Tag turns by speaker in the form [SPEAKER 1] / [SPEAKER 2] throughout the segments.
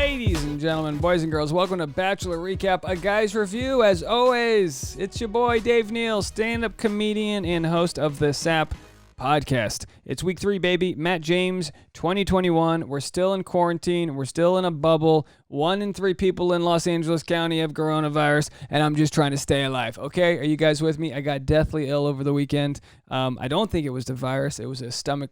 [SPEAKER 1] Ladies and gentlemen, boys and girls, welcome to Bachelor Recap, a guy's review. As always, it's your boy Dave Neal, stand-up comedian and host of the SAP podcast. It's week 3, baby. Matt James, 2021. We're still in quarantine. We're still in a bubble. 1 in 3 people in Los Angeles County have coronavirus, and I'm just trying to stay alive. Okay, are you guys with me? I got deathly ill over the weekend. I don't think it was the virus. It was a stomach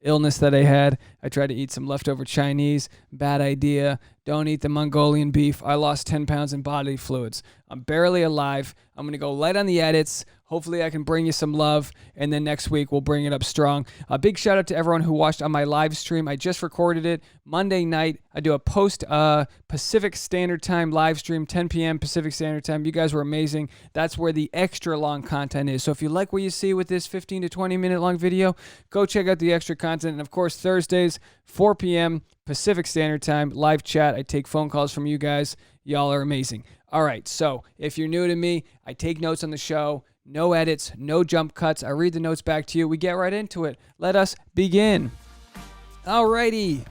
[SPEAKER 1] illness that I had. I tried to eat some leftover Chinese. Bad idea. Don't eat the Mongolian beef. I lost 10 pounds in bodily fluids. I'm barely alive. I'm going to go light on the edits. Hopefully I can bring you some love, and then next week we'll bring it up strong. A big shout out to everyone who watched on my live stream. I just recorded it Monday night. I do a post Pacific Standard Time live stream, 10 p.m. Pacific Standard Time. You guys were amazing. That's where the extra long content is. So if you like what you see with this 15 to 20 minute long video, go check out the extra content. And of course, Thursdays, 4 p.m. Pacific Standard Time, live chat. I take phone calls from you guys. Y'all are amazing. All right, so if you're new to me, I take notes on the show. No edits, no jump cuts. I read the notes back to you. We get right into it. Let us begin. Alrighty.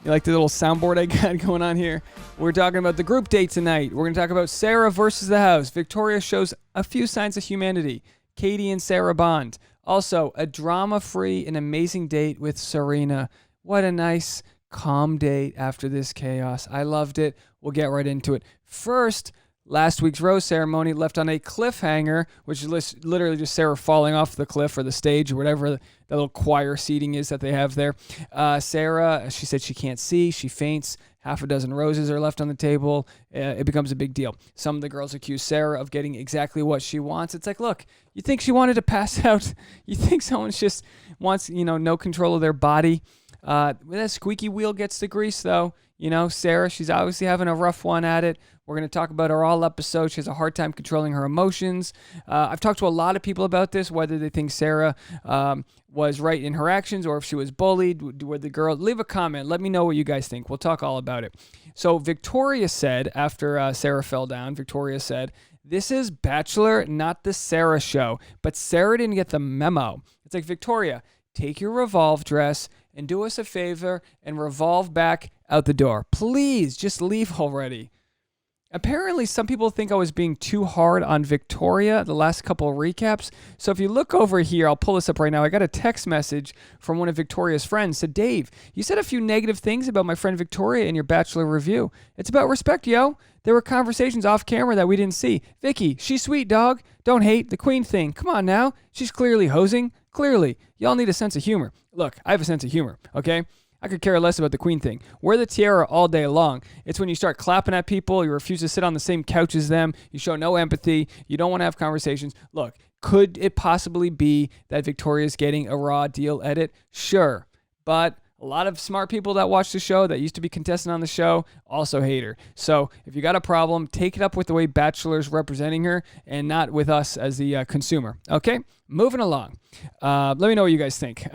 [SPEAKER 1] You like the little soundboard I got going on here? We're talking about the group date tonight. We're going to talk about Sarah versus the house. Victoria shows a few signs of humanity. Katie and Sarah bond. Also, a drama-free and amazing date with Serena. What a nice, calm date after this chaos. I loved it. We'll get right into it. First, last week's rose ceremony left on a cliffhanger, which is literally just Sarah falling off the cliff or the stage or whatever the little choir seating is that they have there. Sarah, she said she can't see. She faints. Half a dozen roses are left on the table. It becomes a big deal. Some of the girls accuse Sarah of getting exactly what she wants. It's like, look, you think she wanted to pass out? You think someone just wants, no control of their body? When that squeaky wheel gets the grease, though, Sarah, she's obviously having a rough one at it. We're going to talk about her all episode. She has a hard time controlling her emotions. I've talked to a lot of people about this, whether they think Sarah was right in her actions or if she was bullied. With the girl, leave a comment. Let me know what you guys think. We'll talk all about it. So Victoria said, after Sarah fell down, Victoria said, "This is Bachelor, not the Sarah show." But Sarah didn't get the memo. It's like, Victoria, take your Revolve dress and do us a favor and revolve back out the door. Please, just leave already. Apparently, some people think I was being too hard on Victoria the last couple of recaps. So if you look over here, I'll pull this up right now. I got a text message from one of Victoria's friends. Said, "Dave, you said a few negative things about my friend Victoria in your Bachelor review. It's about respect, yo. There were conversations off camera that we didn't see. Vicky, she's sweet, dog. Don't hate the queen thing. Come on now. She's clearly hosing. Clearly. Y'all need a sense of humor." Look, I have a sense of humor, okay? I could care less about the queen thing. Wear the tiara all day long. It's when you start clapping at people, you refuse to sit on the same couch as them, you show no empathy, you don't want to have conversations. Look, could it possibly be that Victoria's getting a raw deal edit? Sure, but a lot of smart people that watch the show, that used to be contestant on the show, also hate her. So if you got a problem, take it up with the way Bachelor's representing her and not with us as the consumer. Okay, moving along. Let me know what you guys think.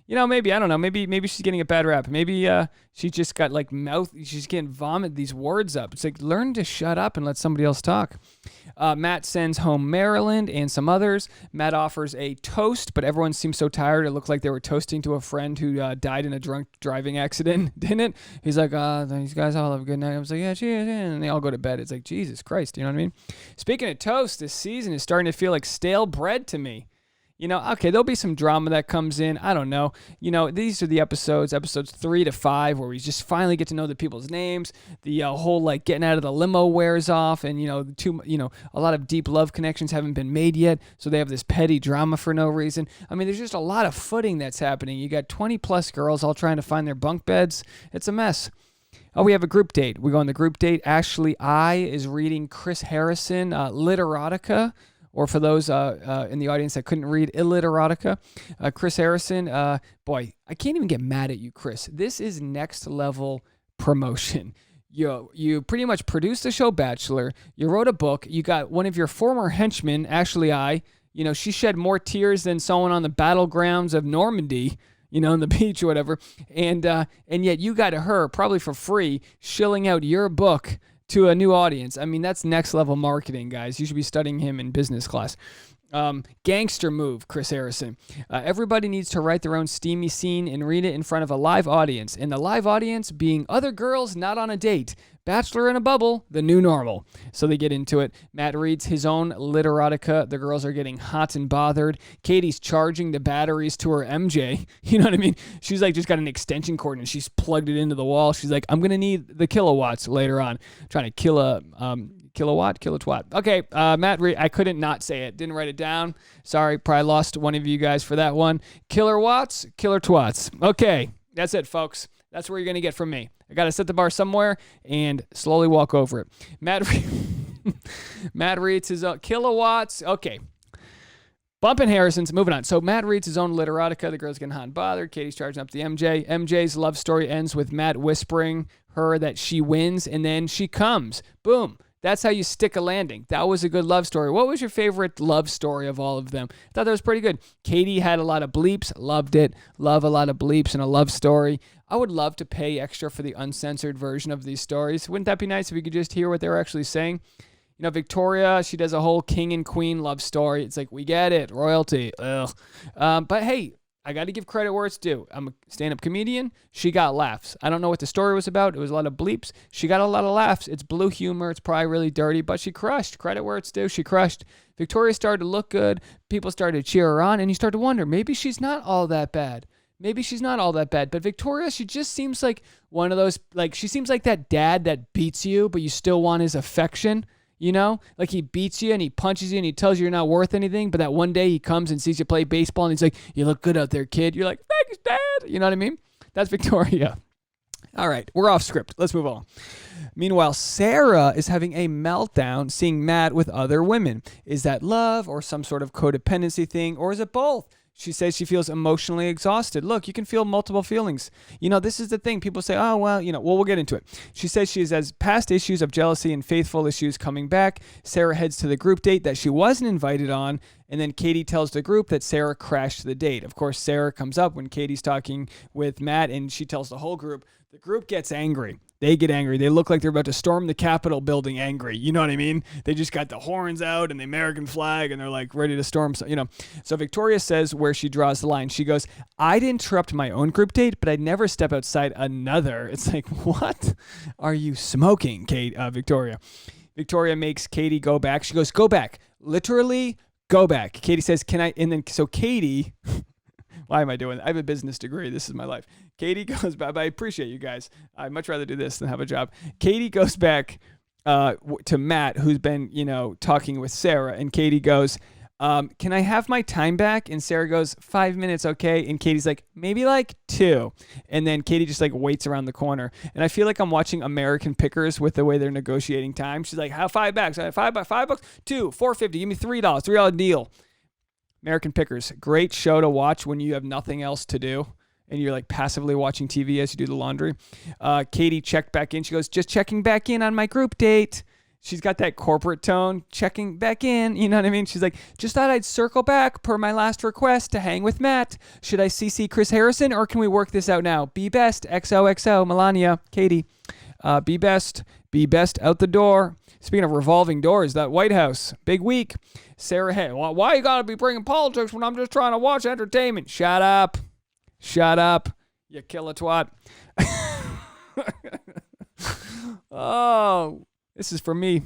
[SPEAKER 1] Maybe, I don't know, maybe she's getting a bad rap. Maybe she just got she's getting vomit these words up. It's like, learn to shut up and let somebody else talk. Matt sends home Maryland and some others. Matt offers a toast, but everyone seems so tired. It looked like they were toasting to a friend who died in a drunk driving accident, didn't it? He's like, these guys all have a good night. I was like, yeah, cheers. And they all go to bed. It's like, Jesus Christ, you know what I mean? Speaking of toast, this season is starting to feel like stale bread to me. Okay, there'll be some drama that comes in. I don't know. These are the episodes 3 to 5, where we just finally get to know the people's names. The whole getting out of the limo wears off, and a lot of deep love connections haven't been made yet. So they have this petty drama for no reason. I mean, there's just a lot of footing that's happening. You got 20 plus girls all trying to find their bunk beds. It's a mess. Oh, we have a group date. We go on the group date. Ashley I is reading Chris Harrison Literotica. Or for those in the audience that couldn't read Illiterotica, Chris Harrison, boy, I can't even get mad at you, Chris. This is next level promotion. You pretty much produced the show Bachelor. You wrote a book. You got one of your former henchmen, Ashley I. She shed more tears than someone on the battlegrounds of Normandy, on the beach or whatever. And yet you got her, probably for free, shilling out your book to a new audience. I mean, that's next level marketing, guys. You should be studying him in business class. Gangster move, Chris Harrison. Everybody needs to write their own steamy scene and read it in front of a live audience. And the live audience being other girls not on a date. Bachelor in a bubble, the new normal. So they get into it. Matt reads his own literotica. The girls are getting hot and bothered. Katie's charging the batteries to her MJ. You know what I mean? She's like just got an extension cord and she's plugged it into the wall. She's like, I'm going to need the kilowatts later on. Trying to kill a kilotwat. Okay, Matt, I couldn't not say it. Didn't write it down. Sorry, probably lost one of you guys for that one. Killer watts, killer twats. Okay, that's it, folks. That's where you're going to get from me. I got to set the bar somewhere and slowly walk over it. Matt reads his kilowatts. Okay. Bumping Harrison's. Moving on. So Matt reads his own literotica. The girl's getting hot and bothered. Katie's charging up the MJ. MJ's love story ends with Matt whispering her that she wins and then she comes. Boom. That's how you stick a landing. That was a good love story. What was your favorite love story of all of them? I thought that was pretty good. Katie had a lot of bleeps. Loved it. Love a lot of bleeps in a love story. I would love to pay extra for the uncensored version of these stories. Wouldn't that be nice if we could just hear what they were actually saying? You know, Victoria, she does a whole king and queen love story. It's like, we get it. Royalty. Ugh. But hey, I got to give credit where it's due. I'm a stand-up comedian. She got laughs. I don't know what the story was about. It was a lot of bleeps. She got a lot of laughs. It's blue humor. It's probably really dirty, but she crushed. Credit where it's due. She crushed. Victoria started to look good. People started to cheer her on, and you start to wonder, maybe she's not all that bad. Maybe she's not all that bad. But Victoria, she just seems like one of those, like, she seems like that dad that beats you, but you still want his affection. You know, like he beats you and he punches you and he tells you you're not worth anything. But that one day he comes and sees you play baseball and he's like, you look good out there, kid. You're like, thanks, Dad. You know what I mean? That's Victoria. All right, we're off script. Let's move on. Meanwhile, Sarah is having a meltdown seeing Matt with other women. Is that love or some sort of codependency thing, or is it both? She says she feels emotionally exhausted. Look, you can feel multiple feelings. You know, this is the thing. People say, oh, well, we'll get into it. She says she has past issues of jealousy and faithful issues coming back. Sarah heads to the group date that she wasn't invited on. And then Katie tells the group that Sarah crashed the date. Of course, Sarah comes up when Katie's talking with Matt and she tells the whole group. The group gets angry. They get angry. They look like they're about to storm the Capitol building angry. You know what I mean? They just got the horns out and the American flag and they're like ready to storm. So Victoria says where she draws the line. She goes, I'd interrupt my own group date, but I'd never step outside another. It's like, what are you smoking, Victoria? Victoria makes Katie go back. She goes, go back. Literally, go back. Katie says, can I? And then, so Katie... Why am I doing that? I have a business degree. This is my life. Katie goes back. But I appreciate you guys. I'd much rather do this than have a job. Katie goes back to Matt, who's been, talking with Sarah. And Katie goes, can I have my time back? And Sarah goes, 5 minutes, okay? And Katie's like, maybe like 2. And then Katie just like waits around the corner. And I feel like I'm watching American Pickers with the way they're negotiating time. She's like, how $5? $5, $2, $4.50. Give me $3. $3 deal. American Pickers, great show to watch when you have nothing else to do and you're like passively watching TV as you do the laundry. Katie checked back in. She goes, just checking back in on my group date. She's got that corporate tone, checking back in. You know what I mean? She's like, just thought I'd circle back per my last request to hang with Matt. Should I CC Chris Harrison or can we work this out now? Be best, XOXO, Melania, Katie. Be best out the door. Speaking of revolving doors, that White House, big week. Sarah, hey, why you gotta be bringing politics when I'm just trying to watch entertainment? Shut up, you killer twat. Oh, this is for me.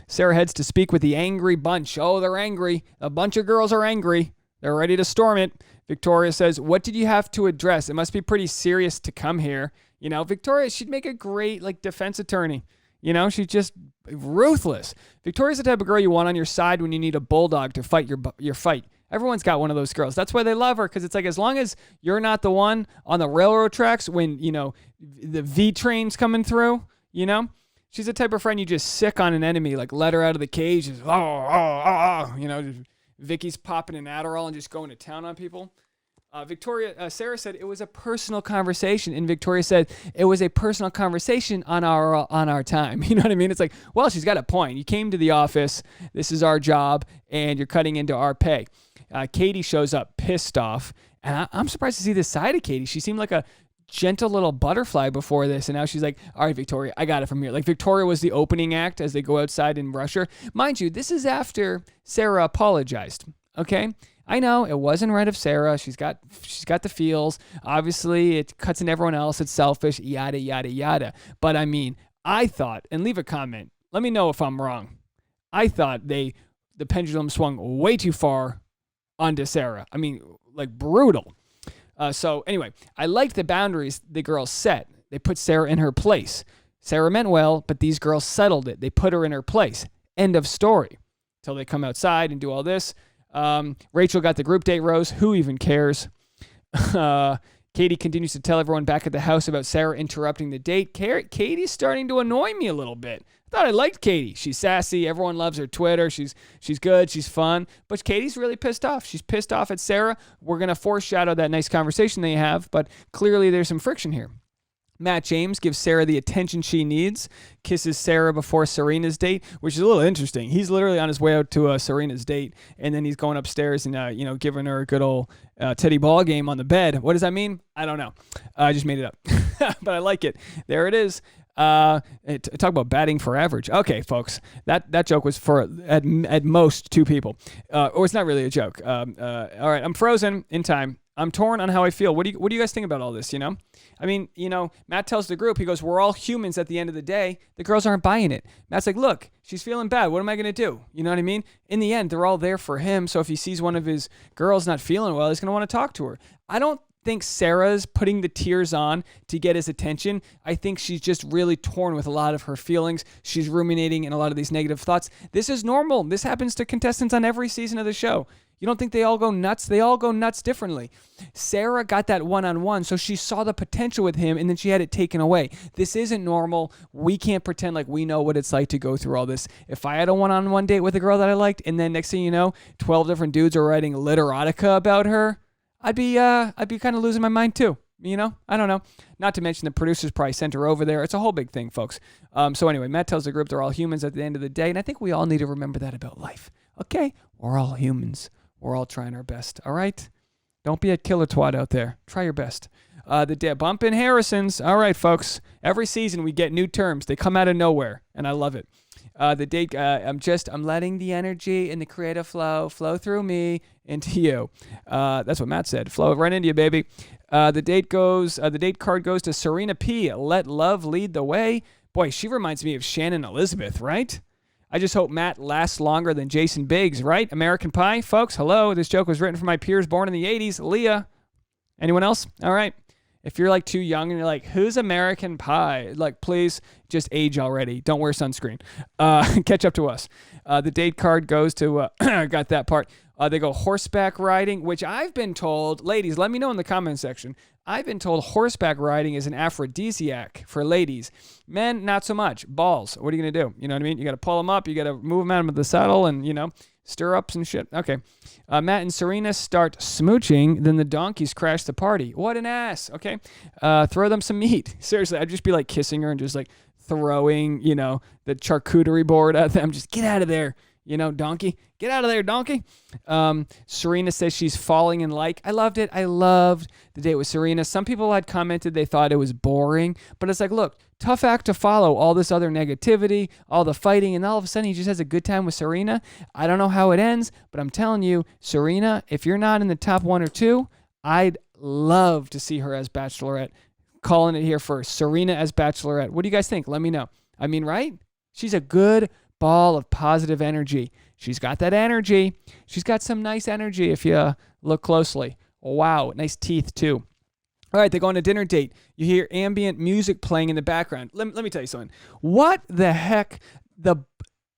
[SPEAKER 1] Sarah heads to speak with the angry bunch. Oh, they're angry. A bunch of girls are angry. They're ready to storm it. Victoria says, what did you have to address? It must be pretty serious to come here. Victoria, she'd make a great defense attorney. She's just ruthless. Victoria's the type of girl you want on your side when you need a bulldog to fight your fight. Everyone's got one of those girls. That's why they love her, because it's like as long as you're not the one on the railroad tracks when, the V train's coming through, she's the type of friend you just sick on an enemy, like let her out of the cage. Just, Vicky's popping an Adderall and just going to town on people. Sarah said it was a personal conversation, and Victoria said it was a personal conversation on our time. You know what I mean? It's like, well, she's got a point. You came to the office. This is our job, and you're cutting into our pay. Katie shows up pissed off, and I'm surprised to see this side of Katie. She seemed like a gentle little butterfly before this, and now she's like, all right, Victoria, I got it from here. Like Victoria was the opening act as they go outside and rush her. Mind you, this is after Sarah apologized. okay? I know it wasn't right of Sarah. She's got the feels. Obviously, it cuts in everyone else. It's selfish, yada, yada, yada. But I mean, I thought, and leave a comment. Let me know if I'm wrong. I thought the pendulum swung way too far onto Sarah. I mean, like brutal. So anyway, I liked the boundaries the girls set. They put Sarah in her place. Sarah meant well, but these girls settled it. They put her in her place. End of story. Till they come outside and do all this. Rachel got the group date rose. Who even cares? Katie continues to tell everyone back at the house about Sarah interrupting the date. Katie's starting to annoy me a little bit. I thought I liked Katie. She's sassy. Everyone loves her Twitter. She's good. She's fun. But Katie's really pissed off. She's pissed off at Sarah. We're going to foreshadow that nice conversation they have, but clearly there's some friction here. Matt James gives Sarah the attention she needs, kisses Sarah before Serena's date, which is a little interesting. He's literally on his way out to Serena's date, and then he's going upstairs and giving her a good old teddy ball game on the bed. What does that mean? I don't know. I just made it up, but I like it. There it is. Talk about batting for average. Okay, folks, that joke was for at most two people, or it's not really a joke. All right, I'm frozen in time. I'm torn on how I feel. What do you guys think about all this? I mean, Matt tells the group, he goes, we're all humans at the end of the day. The girls aren't buying it. Matt's like, look, she's feeling bad. What am I going to do? You know what I mean? In the end, they're all there for him. So if he sees one of his girls not feeling well, he's going to want to talk to her. I don't think Sarah's putting the tears on to get his attention. I think she's just really torn with a lot of her feelings. She's ruminating in a lot of these negative thoughts. This is normal. This happens to contestants on every season of the show. You don't think they all go nuts? They all go nuts differently. Sarah got that one-on-one, so she saw the potential with him, and then she had it taken away. This isn't normal. We can't pretend like we know what it's like to go through all this. If I had a one-on-one date with a girl that I liked, and then next thing you know, 12 different dudes are writing literotica about her, I'd be kind of losing my mind too. I don't know. Not to mention the producers probably sent her over there. It's a whole big thing, folks. So anyway, Matt tells the group they're all humans at the end of the day, and I think we all need to remember that about life. Okay? We're all humans. We're all trying our best, all right? Don't be a killer twat out there. Try your best. The bump in Harrison's. All right, folks. Every season we get new terms. They come out of nowhere, and I love it. The date, I'm letting the energy and the creative flow through me into you. That's what Matt said. Flow right into you, baby. The date card goes to Serena P. Let love lead the way. Boy, she reminds me of Shannon Elizabeth, right? I just hope Matt lasts longer than Jason Biggs, right? American Pie, folks, hello. This joke was written for my peers born in the 80s. Leah. Anyone else? All right. If you're like too young and you're like, who's American Pie? Like, please just age already. Don't wear sunscreen. Catch up to us. The date card goes to, got that part. They go horseback riding, which I've been told, ladies, let me know in the comment section. I've been told horseback riding is an aphrodisiac for ladies. Men, not so much. Balls. What are you going to do? You know what I mean? You got to pull them up. You got to move them out of the saddle and, stirrups and shit. Okay. Matt and Serena start smooching. Then the donkeys crash the party. What an ass. Okay. Throw them some meat. Seriously, I'd just be like kissing her and just like throwing, the charcuterie board at them. Just get out of there. Donkey. Get out of there, donkey. Serena says she's falling in like. I loved it. I loved the date with Serena. Some people had commented they thought it was boring. But it's like, look, tough act to follow. All this other negativity, all the fighting, and all of a sudden he just has a good time with Serena. I don't know how it ends, but I'm telling you, Serena, if you're not in the top 1 or 2, I'd love to see her as Bachelorette. Calling it here for Serena as Bachelorette. What do you guys think? Let me know. I mean, right? She's a good ball of positive energy. She's got that energy. She's got some nice energy if you look closely. Wow, nice teeth too. All right, they go on a dinner date. You hear ambient music playing in the background. Let me tell you something. What the heck? The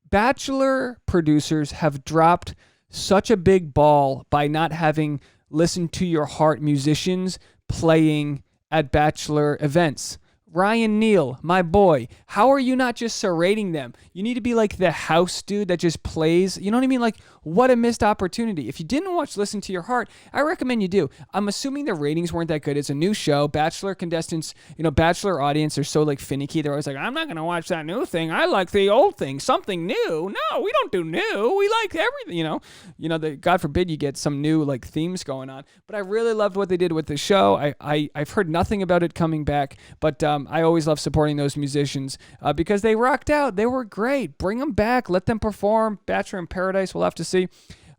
[SPEAKER 1] Bachelor producers have dropped such a big ball by not having Listen to Your Heart musicians playing at Bachelor events. Ryan Neal, my boy, how are you not just serrating them? You need to be like the house dude that just plays. You know what I mean? Like, what a missed opportunity. If you didn't watch Listen to Your Heart, I recommend you do. I'm assuming the ratings weren't that good. It's a new show. Bachelor contestants, Bachelor audience are so like finicky. They're always like, I'm not going to watch that new thing. I like the old thing, something new. No, we don't do new. We like everything, God forbid you get some new like themes going on. But I really loved what they did with the show. I've heard nothing about it coming back, but I always love supporting those musicians because they rocked out. They were great. Bring them back. Let them perform. Bachelor in Paradise, we'll have to see.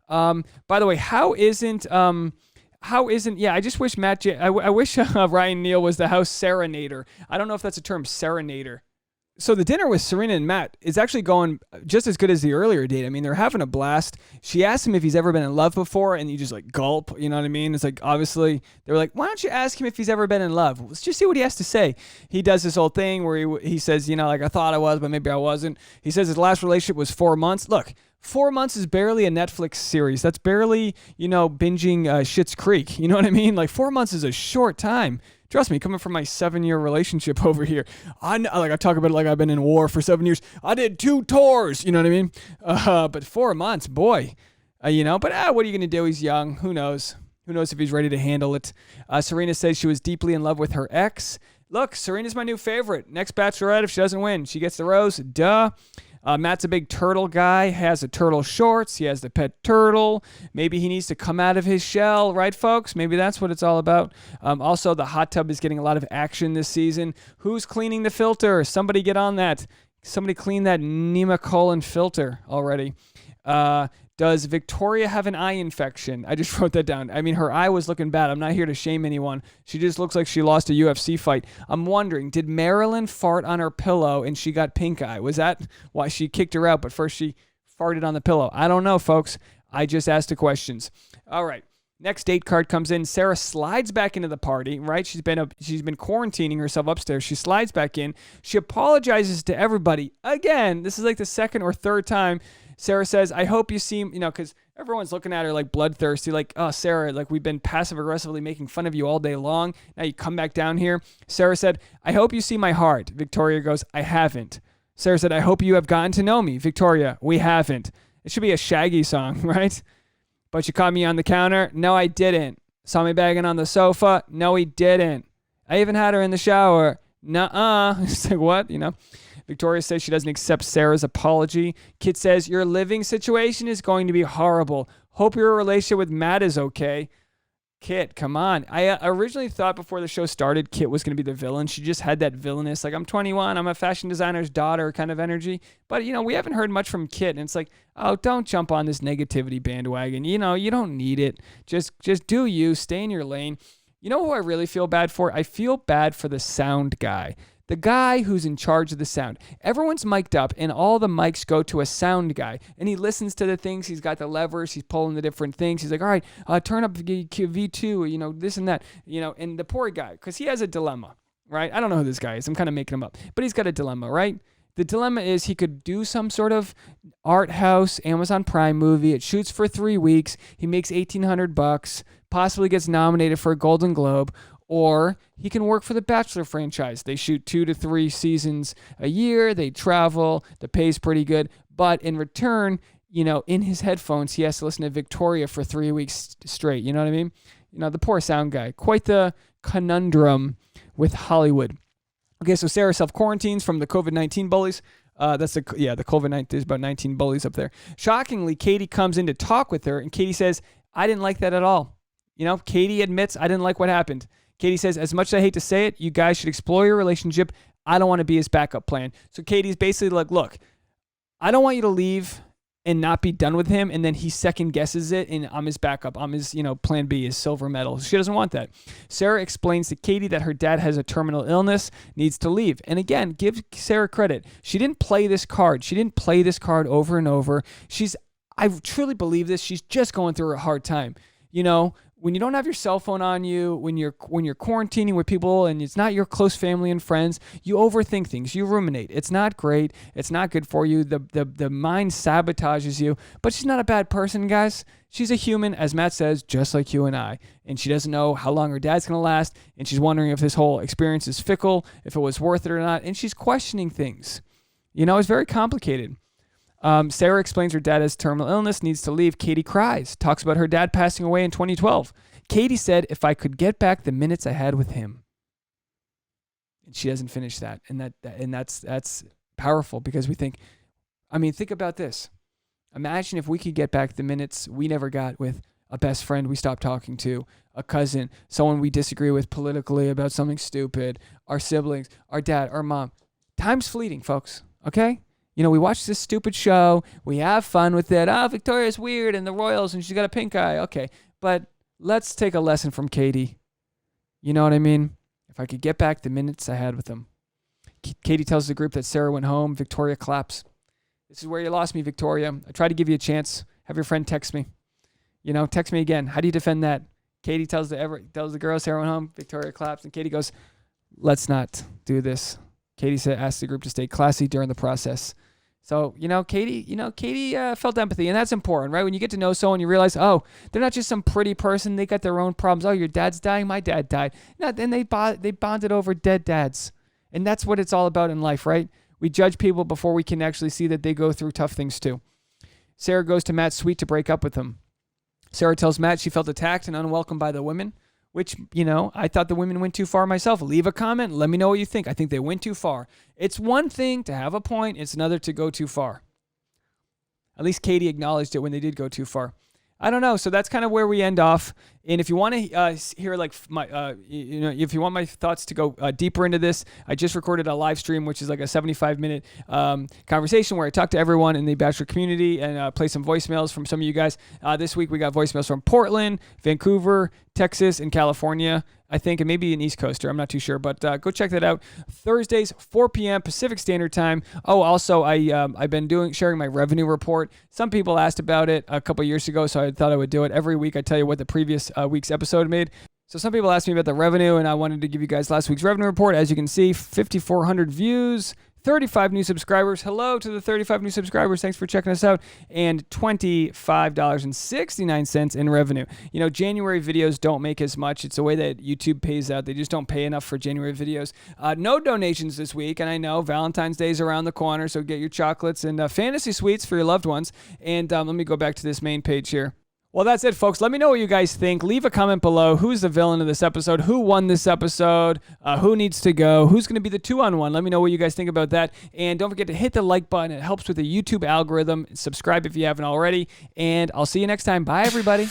[SPEAKER 1] By the way, I just wish I wish Ryan Neal was the house serenader. I don't know if that's a term, serenader. So the dinner with Serena and Matt is actually going just as good as the earlier date. I mean, they're having a blast. She asked him if he's ever been in love before, and you just like gulp, you know what I mean? It's like, obviously, they were like, why don't you ask him if he's ever been in love? Let's just see what he has to say. He does this whole thing where he says, like, I thought I was, but maybe I wasn't. He says his last relationship was 4 months. Look, 4 months is barely a Netflix series. That's barely, binging Schitt's Creek. You know what I mean? Like, 4 months is a short time. Trust me, coming from my 7-year relationship over here, I talk about it like I've been in war for 7 years. I did 2 tours, you know what I mean? But 4 months, boy, but what are you going to do? He's young. Who knows? Who knows if he's ready to handle it? Serena says she was deeply in love with her ex. Look, Serena's my new favorite. Next Bachelorette, if she doesn't win, she gets the rose. Duh. Matt's a big turtle guy, has the turtle shorts. He has the pet turtle. Maybe he needs to come out of his shell, right, folks? Maybe that's what it's all about. Also, the hot tub is getting a lot of action this season. Who's cleaning the filter? Somebody get on that. Somebody clean that Nemacolin filter already. Does Victoria have an eye infection? I just wrote that down. I mean, her eye was looking bad. I'm not here to shame anyone. She just looks like she lost a UFC fight. I'm wondering, did Marilyn fart on her pillow and she got pink eye? Was that why she kicked her out, but first she farted on the pillow? I don't know, folks. I just asked the questions. All right. Next date card comes in. Sarah slides back into the party, right? She's been quarantining herself upstairs. She slides back in. She apologizes to everybody. Again, this is like the second or third time. Sarah says, I hope you see, because everyone's looking at her like bloodthirsty, like, oh, Sarah, like we've been passive aggressively making fun of you all day long. Now you come back down here. Sarah said, I hope you see my heart. Victoria goes, I haven't. Sarah said, I hope you have gotten to know me. Victoria, we haven't. It should be a Shaggy song, right? But you caught me on the counter? No, I didn't. Saw me bagging on the sofa? No, he didn't. I even had her in the shower. Nuh-uh. It's like, what? Victoria says she doesn't accept Sarah's apology. Kit says, your living situation is going to be horrible. Hope your relationship with Matt is okay. Kit, come on. I originally thought before the show started, Kit was going to be the villain. She just had that villainous, like, I'm 21, I'm a fashion designer's daughter kind of energy. But, we haven't heard much from Kit. And it's like, oh, don't jump on this negativity bandwagon. You don't need it. Just do you. Stay in your lane. You know who I really feel bad for? I feel bad for the sound guy. The guy who's in charge of the sound. Everyone's mic'd up and all the mics go to a sound guy. And he listens to the things. He's got the levers. He's pulling the different things. He's like, all right, turn up V2, this and that. And the poor guy, because he has a dilemma, right? I don't know who this guy is. I'm kind of making him up. But he's got a dilemma, right? The dilemma is he could do some sort of art house, Amazon Prime movie. It shoots for 3 weeks. He makes $1,800, possibly gets nominated for a Golden Globe. Or he can work for the Bachelor franchise. They shoot 2 to 3 seasons a year. They travel. The pay's pretty good. But in return, in his headphones, he has to listen to Victoria for 3 weeks straight. You know what I mean? The poor sound guy. Quite the conundrum with Hollywood. Okay, so Sarah self-quarantines from the COVID-19 bullies. The COVID-19, there's about 19 bullies up there. Shockingly, Katie comes in to talk with her, and Katie says, I didn't like that at all. Katie admits, I didn't like what happened. Katie says, as much as I hate to say it, you guys should explore your relationship. I don't want to be his backup plan. So Katie's basically like, look, I don't want you to leave and not be done with him. And then he second guesses it and I'm his backup. I'm his, plan B, his silver medal. She doesn't want that. Sarah explains to Katie that her dad has a terminal illness, needs to leave. And again, give Sarah credit. She didn't play this card. She didn't play this card over and over. I truly believe this. She's just going through a hard time. When you don't have your cell phone on you, when you're quarantining with people and it's not your close family and friends, you overthink things. You ruminate. It's not great. It's not good for you. The mind sabotages you. But she's not a bad person, guys. She's a human, as Matt says, just like you and I. And she doesn't know how long her dad's going to last. And she's wondering if this whole experience is fickle, if it was worth it or not. And she's questioning things. It's very complicated. Sarah explains her dad has terminal illness, needs to leave. Katie cries, talks about her dad passing away in 2012. Katie said, if I could get back the minutes I had with him. And she doesn't finish that. And that's powerful because we think about this. Imagine if we could get back the minutes we never got with a best friend we stopped talking to, a cousin, someone we disagree with politically about something stupid, our siblings, our dad, our mom. Time's fleeting, folks. Okay? We watch this stupid show. We have fun with it. Oh, Victoria's weird and the royals and she's got a pink eye. Okay, but let's take a lesson from Katie. You know what I mean? If I could get back the minutes I had with them. Katie tells the group that Sarah went home. Victoria claps. This is where you lost me, Victoria. I tried to give you a chance. Have your friend text me. Text me again. How do you defend that? Katie tells the girls Sarah went home. Victoria claps, and Katie goes, "Let's not do this." Katie asked the group to stay classy during the process. So, Katie felt empathy, and that's important, right? When you get to know someone, you realize, oh, they're not just some pretty person. They got their own problems. Oh, your dad's dying. My dad died. No, then they bonded over dead dads. And that's what it's all about in life, right? We judge people before we can actually see that they go through tough things too. Sarah goes to Matt's suite to break up with him. Sarah tells Matt she felt attacked and unwelcome by the women, which, I thought the women went too far myself. Leave a comment. Let me know what you think. I think they went too far. It's one thing to have a point. It's another to go too far. At least Katie acknowledged it when they did go too far. I don't know. So that's kind of where we end off. And if you want to hear if you want my thoughts to go deeper into this, I just recorded a live stream, which is like a 75-minute conversation where I talk to everyone in the Bachelor community and play some voicemails from some of you guys. This week we got voicemails from Portland, Vancouver, Texas, and California, I think, and maybe an East Coaster. I'm not too sure, but go check that out. Thursdays, 4 p.m. Pacific Standard Time. Oh, also, I've been sharing my revenue report. Some people asked about it a couple years ago, so I thought I would do it. Every week I tell you what the previous week's episode made. So some people asked me about the revenue, and I wanted to give you guys last week's revenue report. As you can see, 5,400 views, 35 new subscribers. Hello to the 35 new subscribers. Thanks for checking us out. And $25.69 in revenue. January videos don't make as much. It's the way that YouTube pays out. They just don't pay enough for January videos. No donations this week. And I know Valentine's Day is around the corner, so get your chocolates and fantasy suites for your loved ones. And let me go back to this main page here. Well, that's it, folks. Let me know what you guys think. Leave a comment below. Who's the villain of this episode? Who won this episode? Who needs to go? Who's going to be the 2-on-1? Let me know what you guys think about that. And don't forget to hit the like button. It helps with the YouTube algorithm. Subscribe if you haven't already. And I'll see you next time. Bye, everybody.